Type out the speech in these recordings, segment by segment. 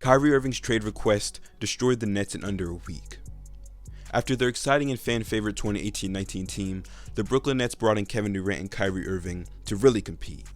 Kyrie Irving's trade request destroyed the Nets in under a week. After their exciting and fan-favorite 2018-19 team, the Brooklyn Nets brought in Kevin Durant and Kyrie Irving to really compete.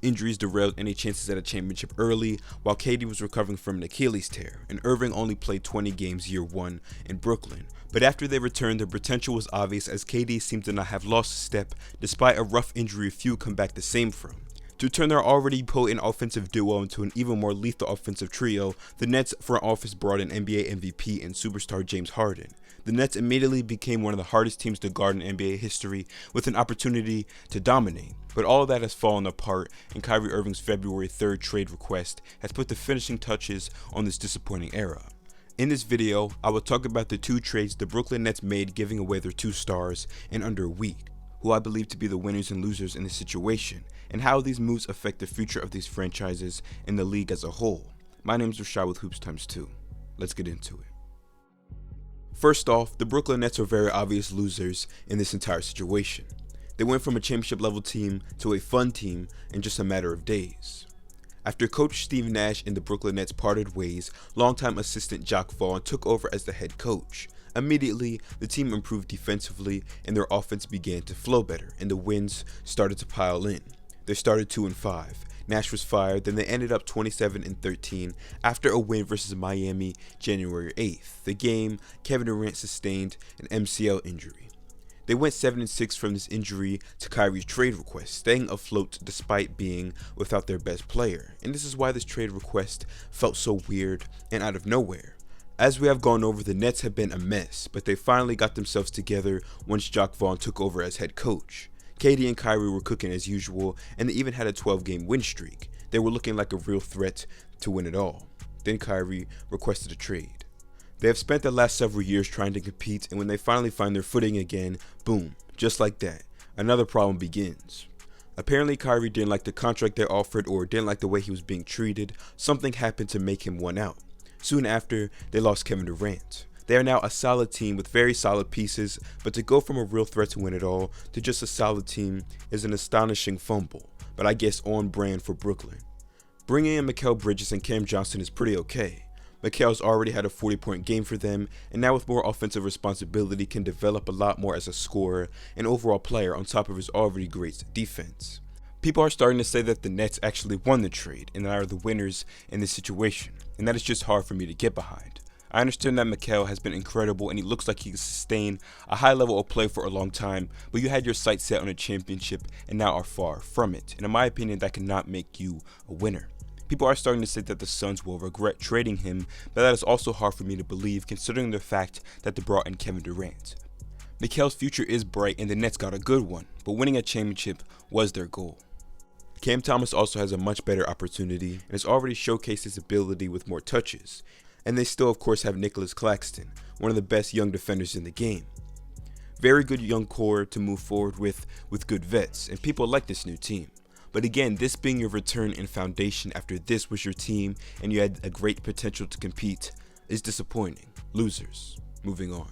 Injuries derailed any chances at a championship early, while KD was recovering from an Achilles tear, and Irving only played 20 games year one in Brooklyn. But after they returned, their potential was obvious as KD seemed to not have lost a step despite a rough injury few come back the same from. To turn their already potent offensive duo into an even more lethal offensive trio, the Nets front office brought in NBA MVP and superstar James Harden. The Nets immediately became one of the hardest teams to guard in NBA history, with an opportunity to dominate. But all of that has fallen apart, and Kyrie Irving's February 3rd trade request has put the finishing touches on this disappointing era. In this video, I will talk about the two trades the Brooklyn Nets made, giving away their two stars in under a week, who I believe to be the winners and losers in this situation, and how these moves affect the future of these franchises and the league as a whole. My name is Rxkz with Hoops x2. Let's get into it. First off, the Brooklyn Nets are very obvious losers in this entire situation. They went from a championship level team to a fun team in just a matter of days. After coach Steve Nash and the Brooklyn Nets parted ways, longtime assistant Jacques Vaughn took over as the head coach. Immediately, the team improved defensively and their offense began to flow better, and the wins started to pile in. They started 2-5. Nash was fired, then they ended up 27-13 after a win versus Miami January 8th. The game, Kevin Durant sustained an MCL injury. They went 7-6 from this injury to Kyrie's trade request, staying afloat despite being without their best player. And this is why this trade request felt so weird and out of nowhere. As we have gone over, the Nets have been a mess, but they finally got themselves together once Jacques Vaughn took over as head coach. KD and Kyrie were cooking as usual, and they even had a 12-game win streak. They were looking like a real threat to win it all. Then Kyrie requested a trade. They have spent the last several years trying to compete, and when they finally find their footing again, boom, just like that, another problem begins. Apparently Kyrie didn't like the contract they offered or didn't like the way he was being treated. Something happened to make him one out. Soon after, they lost Kevin Durant. They are now a solid team with very solid pieces, but to go from a real threat to win it all to just a solid team is an astonishing fumble, but I guess on brand for Brooklyn. Bringing in Mikal Bridges and Cam Johnson is pretty okay. Mikal's already had a 40-point game for them, and now with more offensive responsibility can develop a lot more as a scorer and overall player on top of his already great defense. People are starting to say that the Nets actually won the trade and are the winners in this situation, and that is just hard for me to get behind. I understand that Mikal has been incredible and he looks like he can sustain a high level of play for a long time, but you had your sights set on a championship and now are far from it, and in my opinion that cannot make you a winner. People are starting to say that the Suns will regret trading him, but that is also hard for me to believe considering the fact that they brought in Kevin Durant. Mikal's future is bright and the Nets got a good one, but winning a championship was their goal. Cam Thomas also has a much better opportunity and has already showcased his ability with more touches. And they still of course have Nicholas Claxton, one of the best young defenders in the game. Very good young core to move forward with good vets, and people like this new team. But again, this being your return and foundation after this was your team and you had a great potential to compete is disappointing. Losers. Moving on.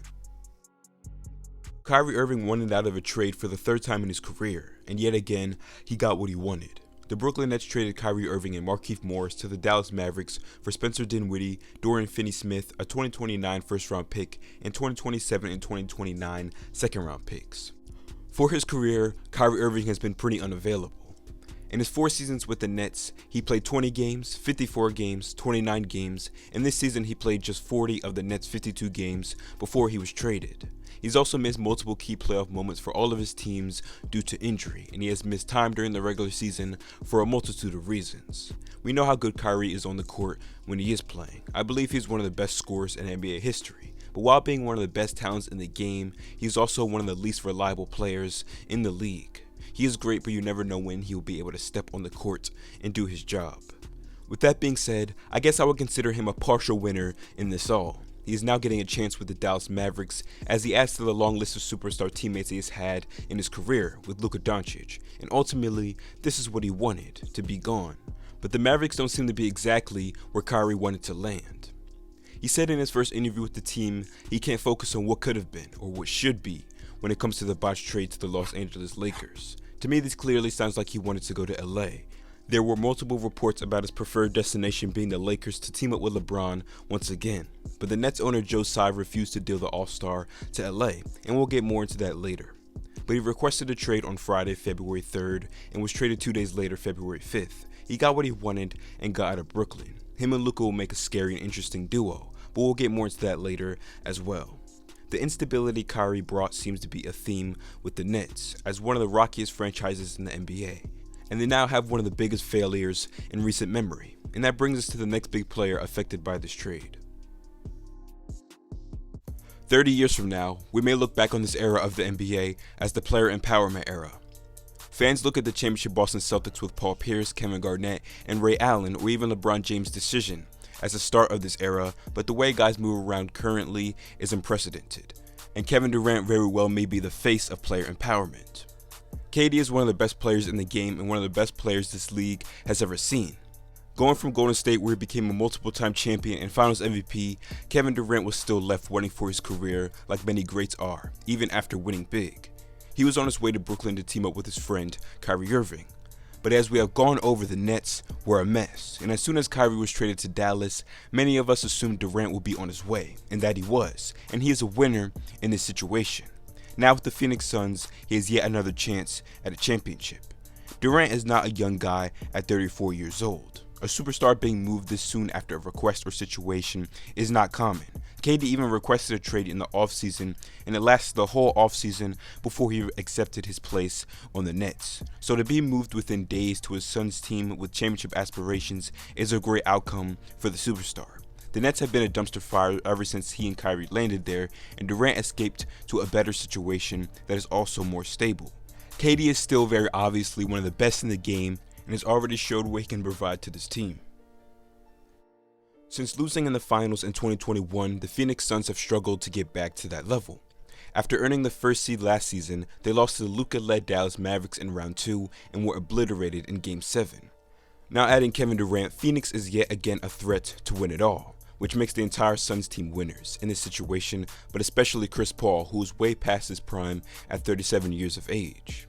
Kyrie Irving wanted out of a trade for the third time in his career, and yet again, he got what he wanted. The Brooklyn Nets traded Kyrie Irving and Markieff Morris to the Dallas Mavericks for Spencer Dinwiddie, Dorian Finney-Smith, a 2029 first-round pick, and 2027 and 2029 second-round picks. For his career, Kyrie Irving has been pretty unavailable. In his 4 seasons with the Nets, he played 20 games, 54 games, 29 games, and this season he played just 40 of the Nets' 52 games before he was traded. He's also missed multiple key playoff moments for all of his teams due to injury, and he has missed time during the regular season for a multitude of reasons. We know how good Kyrie is on the court when he is playing. I believe he's one of the best scorers in NBA history, but while being one of the best talents in the game, he's also one of the least reliable players in the league. He is great, but you never know when he will be able to step on the court and do his job. With that being said, I guess I would consider him a partial winner in this all. He is now getting a chance with the Dallas Mavericks as he adds to the long list of superstar teammates he has had in his career with Luka Doncic, and ultimately, this is what he wanted, to be gone. But the Mavericks don't seem to be exactly where Kyrie wanted to land. He said in his first interview with the team, he can't focus on what could have been or what should be when it comes to the botched trade to the Los Angeles Lakers. To me, this clearly sounds like he wanted to go to LA. There were multiple reports about his preferred destination being the Lakers to team up with LeBron once again, but the Nets owner Joe Tsai refused to deal the All-Star to LA, and we'll get more into that later. But he requested a trade on Friday, February 3rd, and was traded 2 days later, February 5th. He got what he wanted and got out of Brooklyn. Him and Luka will make a scary and interesting duo, but we'll get more into that later as well. The instability Kyrie brought seems to be a theme with the Nets, as one of the rockiest franchises in the NBA. And they now have one of the biggest failures in recent memory. And that brings us to the next big player affected by this trade. 30 years from now, we may look back on this era of the NBA as the player empowerment era. Fans look at the championship Boston Celtics with Paul Pierce, Kevin Garnett, and Ray Allen, or even LeBron James' decision as the start of this era, but the way guys move around currently is unprecedented. And Kevin Durant very well may be the face of player empowerment. KD is one of the best players in the game and one of the best players this league has ever seen. Going from Golden State, where he became a multiple-time champion and Finals MVP, Kevin Durant was still left waiting for his career like many greats are, even after winning big. He was on his way to Brooklyn to team up with his friend, Kyrie Irving. But as we have gone over, the Nets were a mess, and as soon as Kyrie was traded to Dallas, many of us assumed Durant would be on his way, and that he was, and he is a winner in this situation. Now with the Phoenix Suns, he has yet another chance at a championship. Durant is not a young guy at 34 years old. A superstar being moved this soon after a request or situation is not common. KD even requested a trade in the offseason, and it lasted the whole offseason before he accepted his place on the Nets. So to be moved within days to his Suns team with championship aspirations is a great outcome for the superstar. The Nets have been a dumpster fire ever since he and Kyrie landed there, and Durant escaped to a better situation that is also more stable. KD is still very obviously one of the best in the game and has already showed what he can provide to this team. Since losing in the finals in 2021, the Phoenix Suns have struggled to get back to that level. After earning the first seed last season, they lost to the Luka-led Dallas Mavericks in round 2 and were obliterated in game 7. Now adding Kevin Durant, Phoenix is yet again a threat to win it all, which makes the entire Suns team winners in this situation, but especially Chris Paul, who is way past his prime at 37 years of age.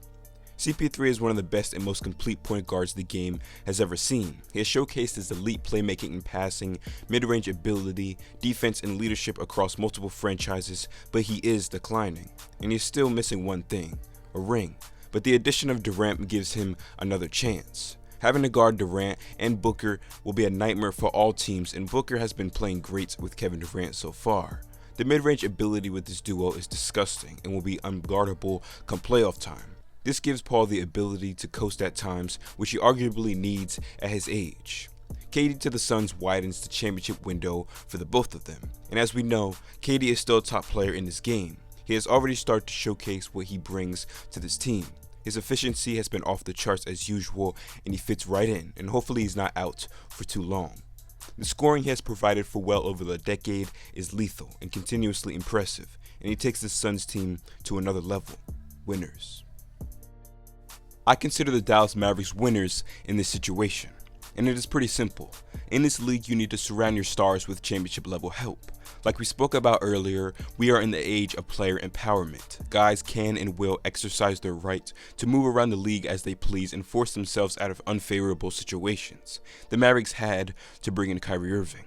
CP3 is one of the best and most complete point guards the game has ever seen. He has showcased his elite playmaking and passing, mid-range ability, defense, and leadership across multiple franchises, but he is declining, and he's still missing one thing, a ring. But the addition of Durant gives him another chance. Having to guard Durant and Booker will be a nightmare for all teams, and Booker has been playing great with Kevin Durant so far. The mid-range ability with this duo is disgusting and will be unguardable come playoff time. This gives Paul the ability to coast at times, which he arguably needs at his age. KD to the Suns widens the championship window for the both of them, and as we know, KD is still a top player in this game. He has already started to showcase what he brings to this team. His efficiency has been off the charts as usual, and he fits right in, and hopefully he's not out for too long. The scoring he has provided for well over the decade is lethal and continuously impressive, and he takes the Suns team to another level. Winners. I consider the Dallas Mavericks winners in this situation, and it is pretty simple. In this league, you need to surround your stars with championship level help. Like we spoke about earlier, we are in the age of player empowerment. Guys can and will exercise their right to move around the league as they please and force themselves out of unfavorable situations. The Mavericks had to bring in Kyrie Irving.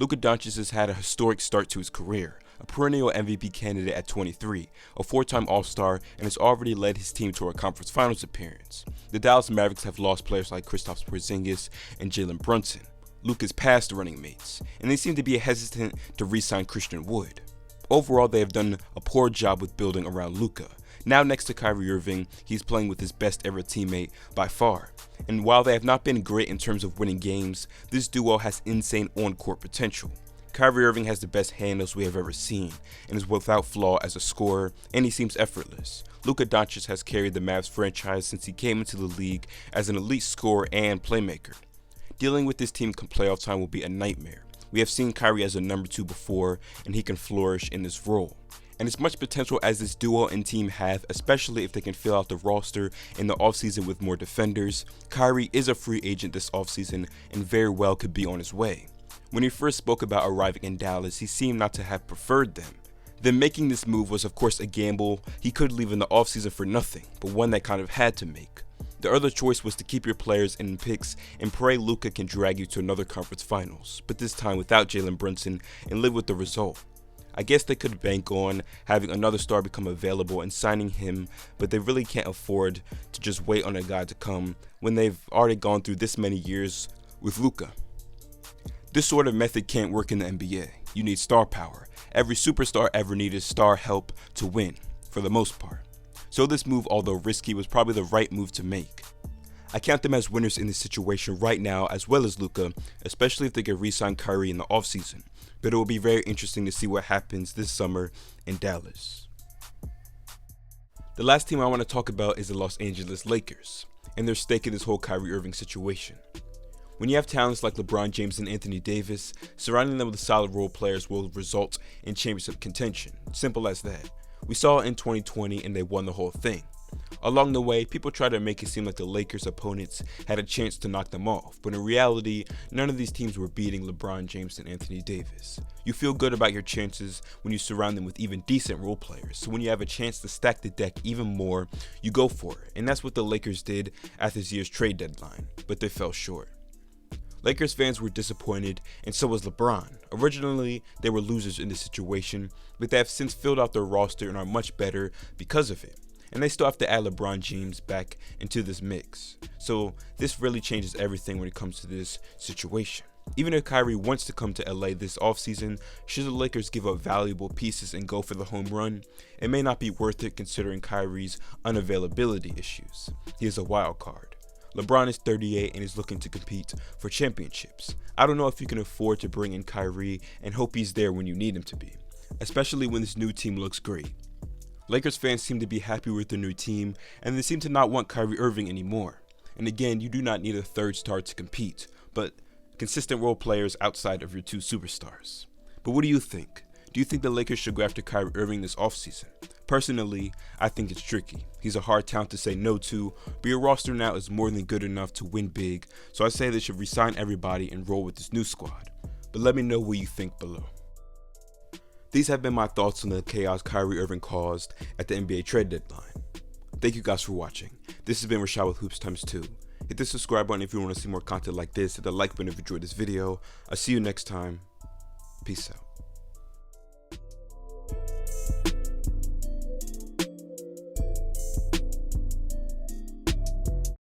Luka Doncic has had a historic start to his career, a perennial MVP candidate at 23, a 4-time All-Star, and has already led his team to a conference finals appearance. The Dallas Mavericks have lost players like Kristaps Porzingis and Jalen Brunson, Luka's past running mates, and they seem to be hesitant to re-sign Christian Wood. Overall, they have done a poor job with building around Luka. Now next to Kyrie Irving, he's playing with his best ever teammate by far. And while they have not been great in terms of winning games, this duo has insane on-court potential. Kyrie Irving has the best handles we have ever seen and is without flaw as a scorer, and he seems effortless. Luka Doncic has carried the Mavs franchise since he came into the league as an elite scorer and playmaker. Dealing with this team come playoff time will be a nightmare. We have seen Kyrie as a number 2 before, and he can flourish in this role. And as much potential as this duo and team have, especially if they can fill out the roster in the offseason with more defenders, Kyrie is a free agent this offseason and very well could be on his way. When he first spoke about arriving in Dallas, he seemed not to have preferred them. Then making this move was of course a gamble he could leave in the offseason for nothing, but one that kind of had to make. The other choice was to keep your players and picks and pray Luka can drag you to another conference finals, but this time without Jalen Brunson, and live with the result. I guess they could bank on having another star become available and signing him, but they really can't afford to just wait on a guy to come when they've already gone through this many years with Luka. This sort of method can't work in the NBA. You need star power. Every superstar ever needed star help to win, for the most part. So this move, although risky, was probably the right move to make. I count them as winners in this situation right now, as well as Luka, especially if they can re-sign Kyrie in the offseason. But it will be very interesting to see what happens this summer in Dallas. The last team I want to talk about is the Los Angeles Lakers, and their stake in this whole Kyrie Irving situation. When you have talents like LeBron James and Anthony Davis, surrounding them with solid role players will result in championship contention. Simple as that. We saw it in 2020 and they won the whole thing. Along the way, people try to make it seem like the Lakers' opponents had a chance to knock them off, but in reality, none of these teams were beating LeBron James and Anthony Davis. You feel good about your chances when you surround them with even decent role players, so when you have a chance to stack the deck even more, you go for it, and that's what the Lakers did at this year's trade deadline, but they fell short. Lakers fans were disappointed, and so was LeBron. Originally, they were losers in this situation, but they have since filled out their roster and are much better because of it. And they still have to add LeBron James back into this mix. So this really changes everything when it comes to this situation. Even if Kyrie wants to come to LA this offseason, should the Lakers give up valuable pieces and go for the home run, it may not be worth it considering Kyrie's unavailability issues. He is a wild card. LeBron is 38 and is looking to compete for championships. I don't know if you can afford to bring in Kyrie and hope he's there when you need him to be, especially when this new team looks great. Lakers fans seem to be happy with their new team, and they seem to not want Kyrie Irving anymore. And again, you do not need a third star to compete, but consistent role players outside of your two superstars. But what do you think? Do you think the Lakers should go after Kyrie Irving this offseason? Personally, I think it's tricky. He's a hard talent to say no to, but your roster now is more than good enough to win big, so I say they should re-sign everybody and roll with this new squad. But let me know what you think below. These have been my thoughts on the chaos Kyrie Irving caused at the NBA trade deadline. Thank you guys for watching. This has been Shoutout with Hoops x2. Hit the subscribe button if you want to see more content like this. Hit the like button if you enjoyed this video. I'll see you next time. Peace out.